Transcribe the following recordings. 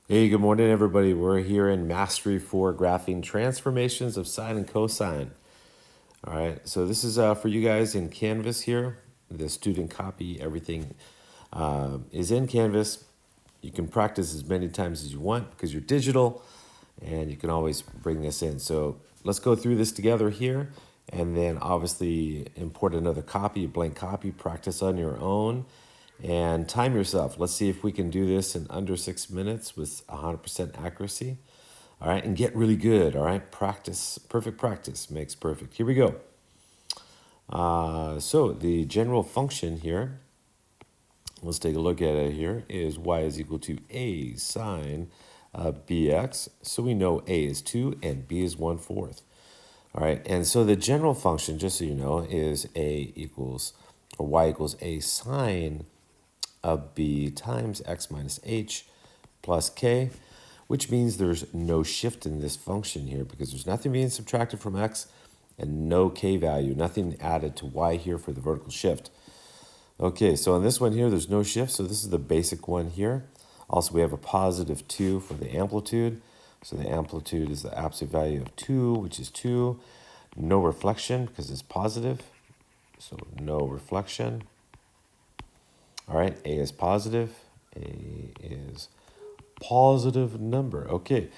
Hey, good morning, everybody. We're here in Mastery for Graphing Transformations of Sine and Cosine. All right, so this is for you guys in Canvas here. The student copy, everything is in Canvas. You can practice as many times as you want because you're digital and you can always bring this in. So let's go through this together here and then obviously import another copy, a blank copy, practice on your own and time yourself. Let's see if we can do this in under 6 minutes with 100% accuracy. All right, and get really good. All right, practice, perfect practice makes perfect. Here we go. So the general function here, let's take a look at it here, is y is equal to a sine bx. So we know a is 2 and b is 1/4. All right, and so the general function, just so you know, is a equals, or y equals a sine of b times x minus h plus k, which means there's no shift in this function here because there's nothing being subtracted from x and no k value, nothing added to y here for the vertical shift. Okay, so on this one here, there's no shift, so this is the basic one here. Also, we have a positive 2 for the amplitude. So the amplitude is the absolute value of 2, which is 2. No reflection because it's positive, so no reflection. All right, a is positive. A is positive number. Okay,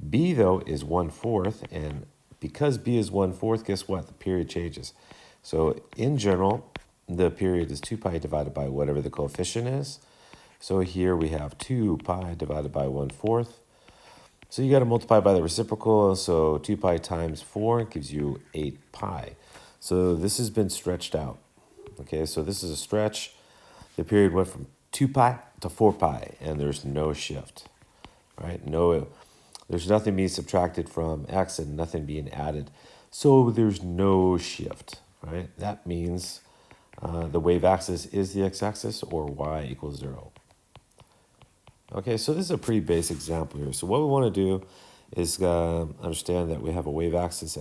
b though is 1/4, and because b is 1/4, guess what? The period changes. So in general, the period is 2 pi divided by whatever the coefficient is. So here we have 2 pi divided by 1/4. So you got to multiply by the reciprocal. So 2 pi times 4 gives you 8 pi. So this has been stretched out. Okay, so this is a stretch. The period went from 2 pi to 4 pi, and there's no shift, right? No, there's nothing being subtracted from x and nothing being added. So there's no shift, right? That means the wave axis is the x-axis or y equals 0. Okay, so this is a pretty basic example here. So what we want to do is understand that we have a wave axis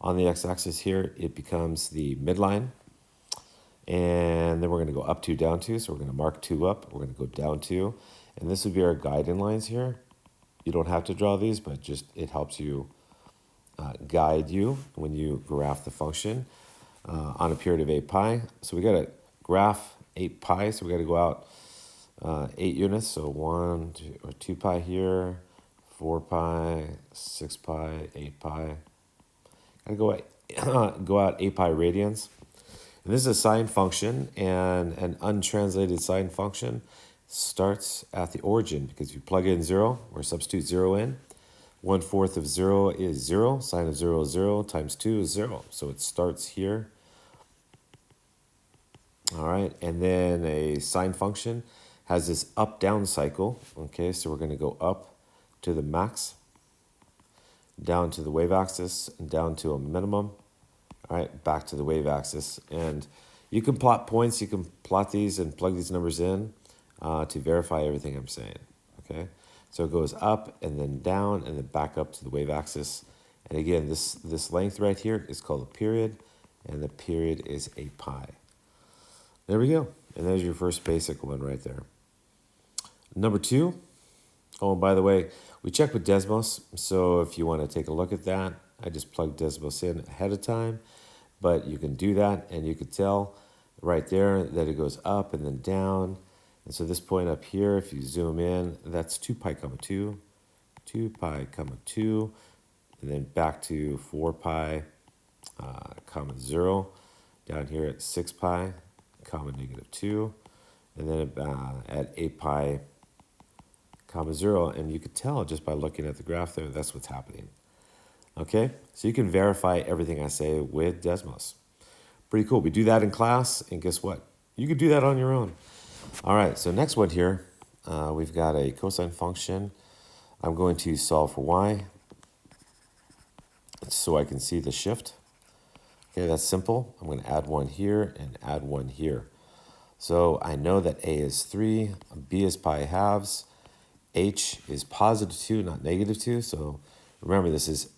on the x-axis here. It becomes the midline. And then we're going to go up 2, down 2. So we're going to mark 2 up. We're going to go down 2. And this would be our guiding lines here. You don't have to draw these, but just it helps you guide you when you graph the function on a period of 8 pi. So we got to graph 8 pi. So we got to go out 8 units. So 1, 2, or 2 pi here, 4 pi, 6 pi, 8 pi. Got to go out 8 pi radians. And this is a sine function, and an untranslated sine function starts at the origin because you plug in 0 or substitute 0 in. 1/4 of 0 is 0. Sine of 0 is 0 times 2 is 0. So it starts here. All right, and then a sine function has this up-down cycle. Okay, so we're going to go up to the max, down to the wave axis, and down to a minimum. All right, back to the wave axis. And you can plot points. You can plot these and plug these numbers in to verify everything I'm saying. Okay, so it goes up and then down and then back up to the wave axis. And again, this length right here is called a period, and the period is 8 pi. There we go. And there's your first basic one right there. Number 2. Oh, and by the way, we checked with Desmos. So if you want to take a look at that, I just plugged Desmos in ahead of time, but you can do that and you could tell right there that it goes up and then down. And so this point up here, if you zoom in, that's 2 pi comma 2, 2 pi comma 2, and then back to 4 pi comma 0, down here at 6 pi comma negative 2, and then at 8 pi comma 0, and you could tell just by looking at the graph there, that's what's happening. Okay, so you can verify everything I say with Desmos. Pretty cool. We do that in class, and guess what? You could do that on your own. All right, so next one here, we've got a cosine function. I'm going to solve for y so I can see the shift. Okay, that's simple. I'm going to add 1 here and add 1 here. So I know that a is 3, b is pi halves, h is positive 2, not negative 2. So remember, this is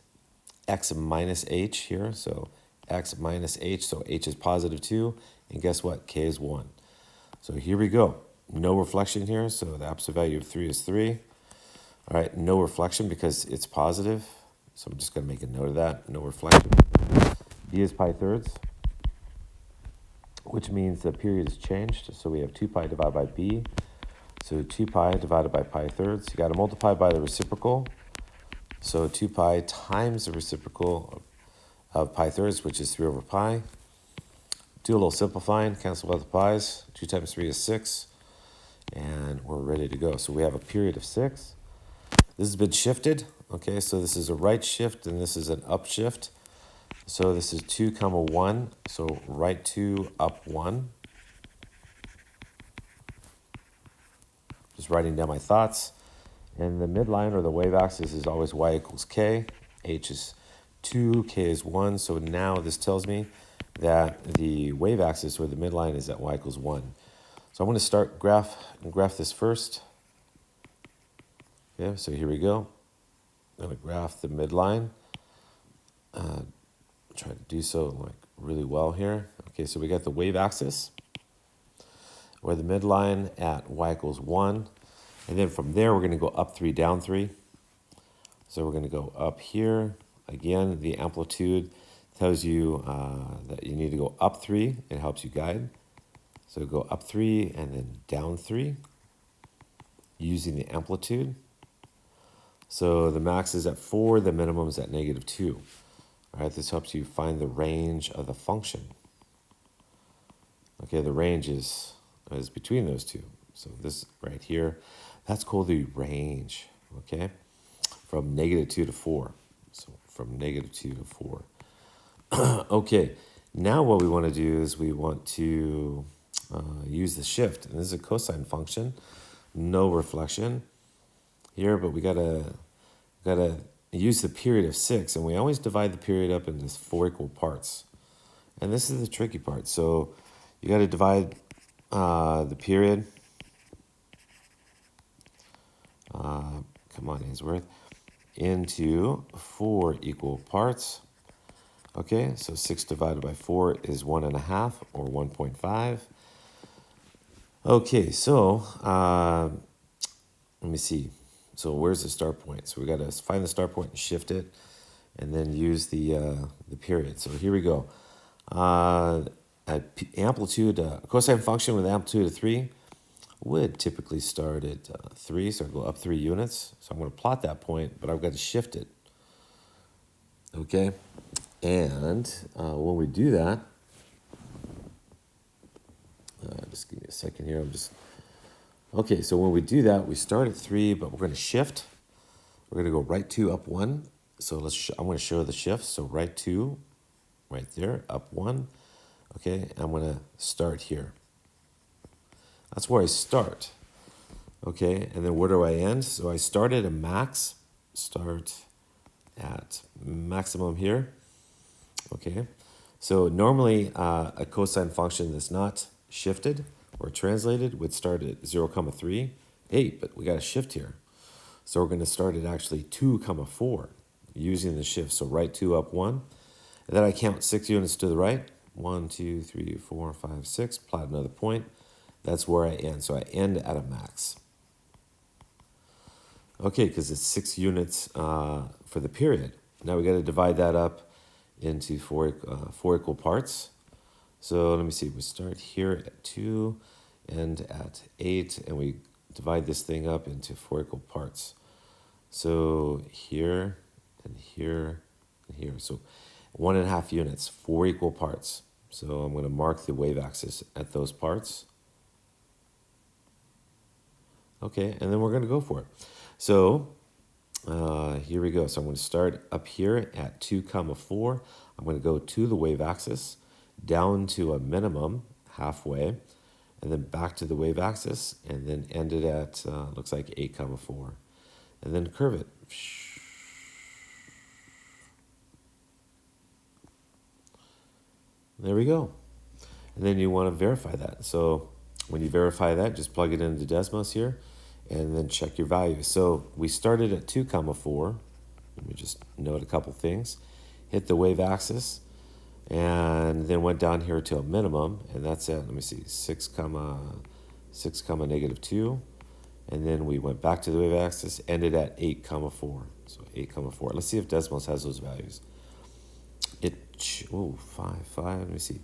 x minus h here, so x minus h, so h is positive 2, and guess what? K is 1. So here we go. No reflection here, so the absolute value of 3 is 3. All right, no reflection because it's positive. So I'm just going to make a note of that. No reflection. B is pi thirds, which means the period is changed. So we have 2 pi divided by B. So 2 pi divided by pi thirds. You got to multiply by the reciprocal. So 2 pi times the reciprocal of pi thirds, which is 3 over pi. Do a little simplifying, cancel out the pi's. 2 times 3 is 6. And we're ready to go. So we have a period of 6. This has been shifted. Okay, so this is a right shift and this is an up shift. So this is 2 comma 1. So right 2, up 1. Just writing down my thoughts. And the midline or the wave axis is always y equals k. H is 2, k is 1. So now this tells me that the wave axis or the midline is at y equals 1. So I'm going to start graph this first. Yeah, so here we go. I'm going to graph the midline. Try to do so like really well here. Okay, so we got the wave axis or the midline at y equals 1. And then from there, we're going to go up 3, down 3. So we're going to go up here. Again, the amplitude tells you that you need to go up 3. It helps you guide. So go up 3 and then down 3 using the amplitude. So the max is at 4, the minimum is at -2. All right, this helps you find the range of the function. Okay, the range is between those two. So this right here, that's called the range, okay? From -2 to 4. So from -2 to 4. Okay, now what we want to do is we want to use the shift. And this is a cosine function, no reflection here, but we gotta use the period of 6, and we always divide the period up into 4 equal parts. And this is the tricky part. So you got to divide the period. Come on, Aynesworth. Into 4 equal parts. Okay, so 6 divided by 4 is 1.5 or 1.5. Okay, so let me see. So where's the start point? So we got to find the start point and shift it, and then use the period. So here we go. Amplitude, cosine function with amplitude of 3 would typically start at 3, so I'll go up 3 units. So I'm going to plot that point, but I've got to shift it. Okay, and when we do that, just give me a second here. Okay, so when we do that, we start at 3, but we're going to shift. We're going to go right 2, up 1. So I'm going to show the shift. So right 2, right there, up 1. Okay, I'm going to start here. That's where I start. Okay, and then where do I end? So I start at a max. Start at maximum here. Okay, so normally a cosine function that's not shifted or translated would start at 0,3, 8, but we got a shift here. So we're going to start at actually 2,4 using the shift. So right 2, up 1. And then I count 6 units to the right. 1, 2, 3, 4, 5, 6. Plot another point. That's where I end. So I end at a max. Okay, because it's 6 units for the period. Now we got to divide that up into 4 equal parts. So let me see. We start here at 2, end at 8, and we divide this thing up into 4 equal parts. So here and here and here. So 1.5 units, 4 equal parts. So I'm going to mark the wave axis at those parts. Okay, and then we're going to go for it. So here we go. So I'm going to start up here at 2,4. I'm going to go to the wave axis, down to a minimum halfway, and then back to the wave axis, and then end it at, looks like 8,4. And then curve it. There we go. And then you want to verify that. So when you verify that, just plug it into Desmos here, and then check your value. So we started at 2,4. Let me just note a couple things. Hit the wave axis, and then went down here to a minimum, and that's at, let me see, 6, -2, And then we went back to the wave axis, ended at 8 comma 4. So 8 comma 4. Let's see if Desmos has those values. Oh, 5. Let me see.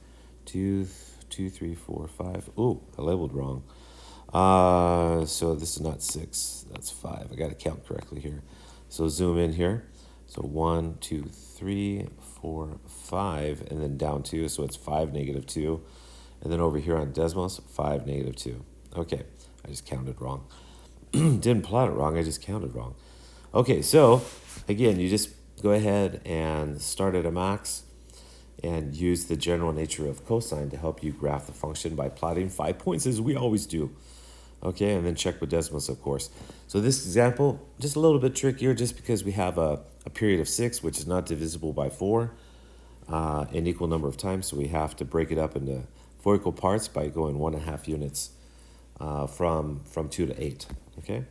2, 2, 3, 4, 5. Oh, I labeled wrong. So this is not 6. That's 5. I got to count correctly here. So zoom in here. So 1, 2, 3, 4, 5, and then down 2. So it's 5, negative 2. And then over here on Desmos, 5, negative 2. Okay, I just counted wrong. Didn't plot it wrong, I just counted wrong. Okay, so again, you just go ahead and start at a max and use the general nature of cosine to help you graph the function by plotting 5 points as we always do. Okay, and then check with Desmos, of course. So this example, just a little bit trickier just because we have a period of 6, which is not divisible by 4 an equal number of times. So we have to break it up into 4 equal parts by going 1.5 units from 2 to 8. Okay,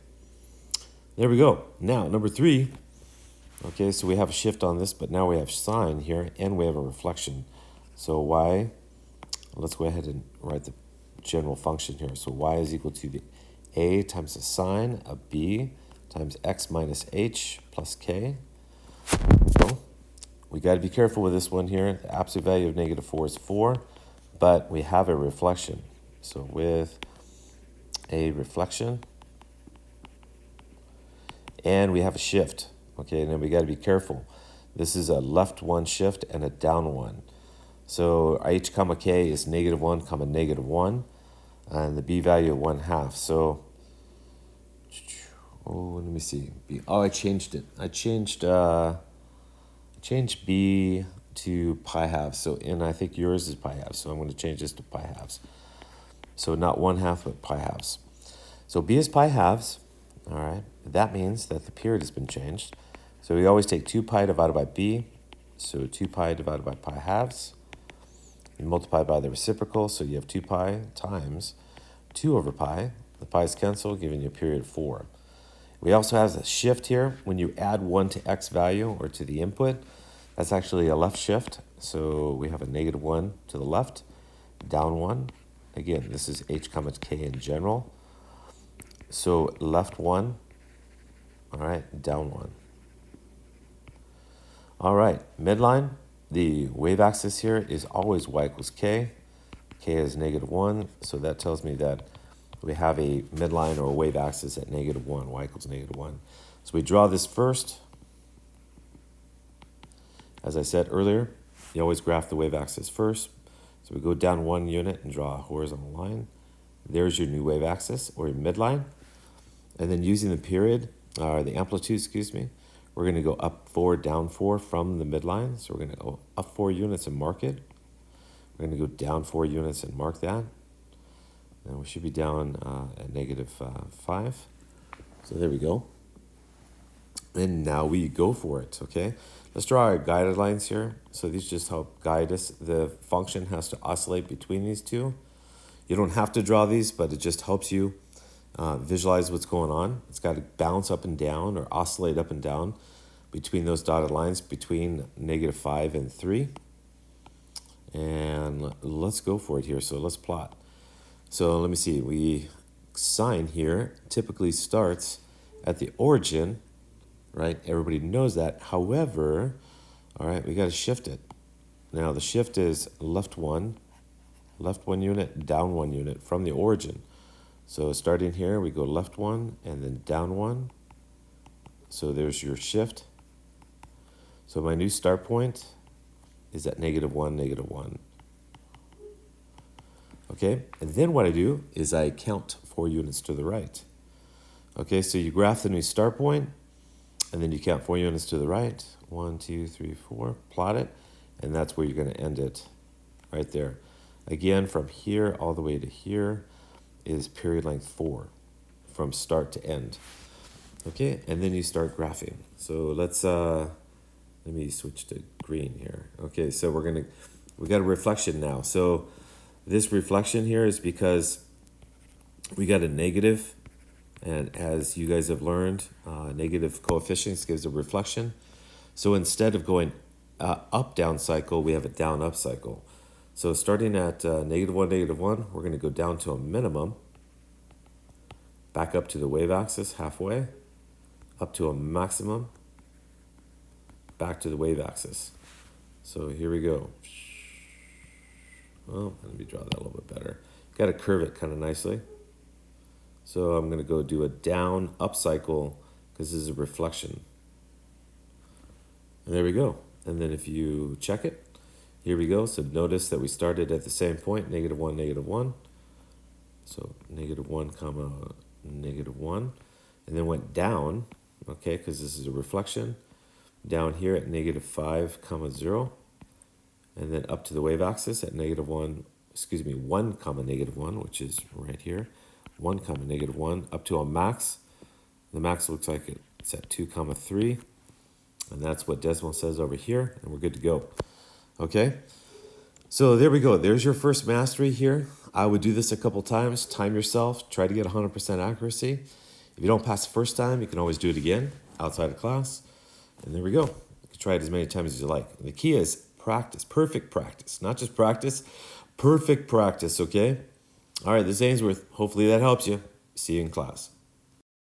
there we go. Now, number 3. Okay, so we have a shift on this, but now we have sine here, and we have a reflection. So y, let's go ahead and write the general function here. So y is equal to the a times the sine of b times x minus h plus k. So we got to be careful with this one here. The absolute value of negative 4 is 4, but we have a reflection. So with a reflection, and we have a shift. Okay, and then we got to be careful. This is a left 1 shift and a down 1. So h comma k is negative 1 comma negative 1, and the b value of 1/2. So, let me see. I changed it. I changed b to pi halves. So, and I think yours is pi halves. So I'm going to change this to pi halves. So not 1/2, but pi halves. So b is pi halves. All right. That means that the period has been changed. So we always take 2 pi divided by b. So 2 pi divided by pi halves. You multiply by the reciprocal. So you have 2 pi times 2 over pi. The pi's cancel, giving you a period of 4. We also have a shift here. When you add 1 to x value or to the input, that's actually a left shift. So we have a negative 1 to the left, down 1. Again, this is h comma k in general. So left 1, all right, down 1. All right, midline, the wave axis here is always y equals k. K is negative 1, so that tells me that we have a midline or a wave axis at negative 1, y equals negative 1. So we draw this first. As I said earlier, you always graph the wave axis first. So we go down 1 unit and draw a horizontal line. There's your new wave axis or your midline. And then using the period, or the amplitude, excuse me, we're going to go up 4, down 4 from the midline. So we're going to go up 4 units and mark it. We're going to go down 4 units and mark that. And we should be down at negative 5. So there we go. And now we go for it, okay? Let's draw our guided lines here. So these just help guide us. The function has to oscillate between these two. You don't have to draw these, but it just helps you visualize what's going on. It's got to bounce up and down or oscillate up and down between those dotted lines between negative 5 and 3. And let's go for it here. So let's plot. So let me see. Sine here typically starts at the origin, right? Everybody knows that. However, all right, we got to shift it. Now the shift is left 1 unit, down 1 unit from the origin. So starting here, we go left 1 and then down 1. So there's your shift. So my new start point is at negative 1, negative 1. Okay, and then what I do is I count 4 units to the right. Okay, so you graph the new start point, and then you count 4 units to the right. 1, 2, 3, 4, plot it, and that's where you're going to end it, right there. Again, from here all the way to here is period length 4, from start to end. Okay, and then you start graphing. So let me switch to green here. Okay, so we got a reflection now. So this reflection here is because we got a negative, and as you guys have learned, negative coefficients gives a reflection. So instead of going up-down cycle, we have a down-up cycle. So starting at -1, -1, we're going to go down to a minimum. back up to the wave axis halfway, up to a maximum, back to the wave axis. So here we go. Well, let me draw that a little bit better. Got to curve it kind of nicely. So I'm going to go do a down up cycle because this is a reflection. And there we go. And then if you check it, here we go. So notice that we started at the same point, -1, -1. So -1, comma, -1. And then went down, okay, because this is a reflection, down here at -5, comma, 0. And then up to the wave axis at -1, 1, comma, -1, which is right here. 1, comma, -1, up to a max. The max looks like it's at 2, comma, 3. And that's what Desmond says over here, and we're good to go. Okay? So there we go. There's your first mastery here. I would do this a couple times. Time yourself. Try to get 100% accuracy. If you don't pass the first time, you can always do it again outside of class. And there we go. You can try it as many times as you like. And the key is practice. Perfect practice. Not just practice. Perfect practice, okay? All right, this is Aynesworth. Hopefully that helps you. See you in class.